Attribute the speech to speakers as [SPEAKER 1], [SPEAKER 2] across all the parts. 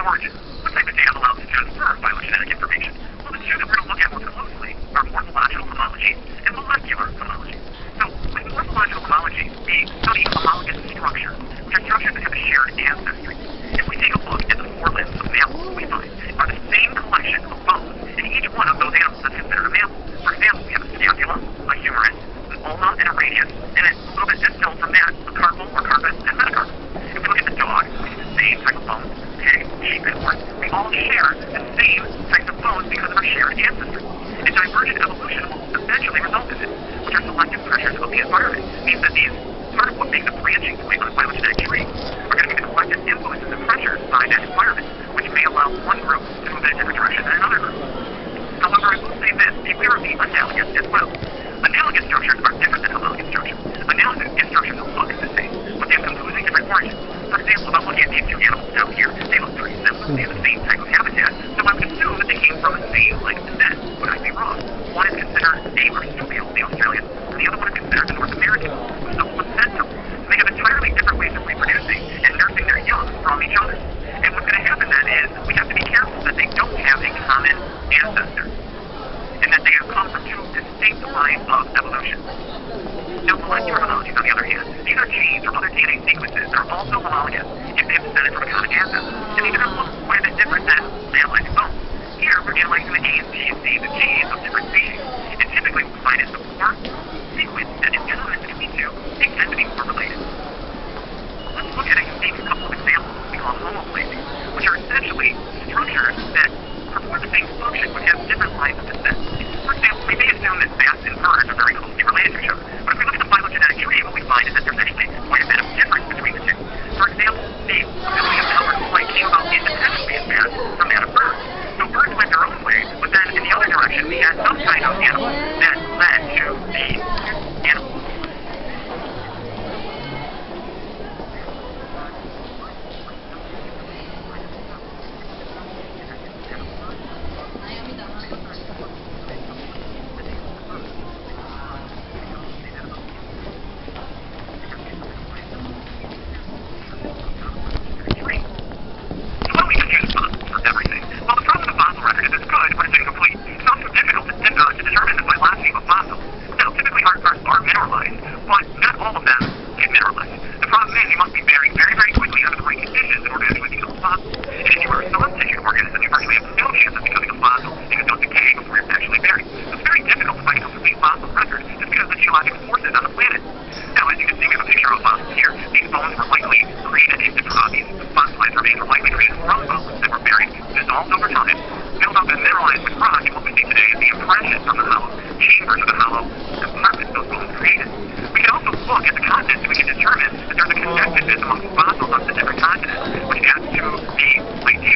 [SPEAKER 1] origin. What type of data allows us to infer phylogenetic information? Well, the two that we're going to look at most closely are morphological homology and molecular homology. So, with morphological homology, we study homologous structures, which are structures that have a shared ancestry. If we take a look at the forelimbs of mammals, we find are the same collection of bones in each one of those animals that's considered a mammal. For example, we have a scapula, a humerus, an ulna, and a radius, and then a little bit distal from that, a carpal or carpus and metacarpal. If we look at the dog, we see the same type of bones, pig, sheep, and horse. We all share the same types of bones because of our shared ancestry. And divergent evolution will eventually result in this, which are selective pressures of the environment. It means that these, part of what makes a branching point on a phylogenetic tree, are going to be the collective influences and pressures by that environment, which may allow one group to move in a different direction than another group. However, I will say this, beware of the analogous as well. Analogous structures are different than homologous structures. Analogous structures look the same, but they have completely different origins. For example, if I'm looking at these two animals down here, they look pretty similar. They have the same type of habitat, so I would assume that they came from the same line of descent. Would I be wrong? One is considered a marsupial, the Australian, and the other one is considered the North American, who's the placental. They have entirely different ways of reproducing and nursing their young from each other. And what's going to happen then is we have to be careful that they don't have a common ancestor, and that they have come from two distinct lines of evolution. Now, molecular homologies, on the other hand, these are genes or other DNA sequences that are also homologous if they have descended from a common ancestor, and these are going to look quite a bit different than analyzing bones. Here, we're analyzing the A's, B's, C's, and G's of different species, and typically what we find is the core sequence that is common between two, they tend to be more related. Let's look at a unique couple of examples we call homoplasies, which are essentially structures that perform the same function but have different lines of descent. For example, we may assume that bats and birds are very closely related to each other, but if we look at the phylogenetic tree, what we find is that there's actually quite a bit of difference between the two. For example, the ability of colored flight came about independently in bats from that of birds. So birds went their own way, but then in the other direction, we had some kind of animal that led to the animal.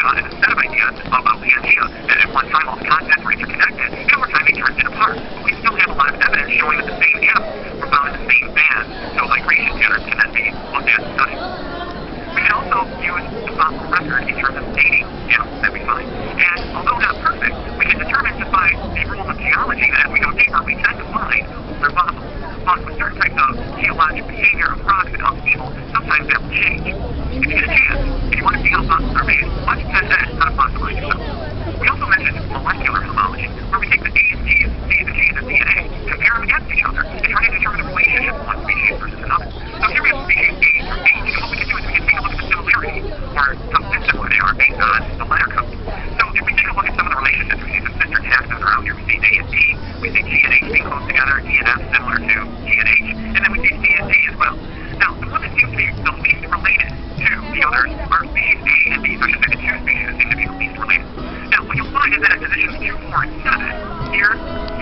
[SPEAKER 1] Instead of ideas about Pangea, that at one time all the continents were interconnected, and over time they turned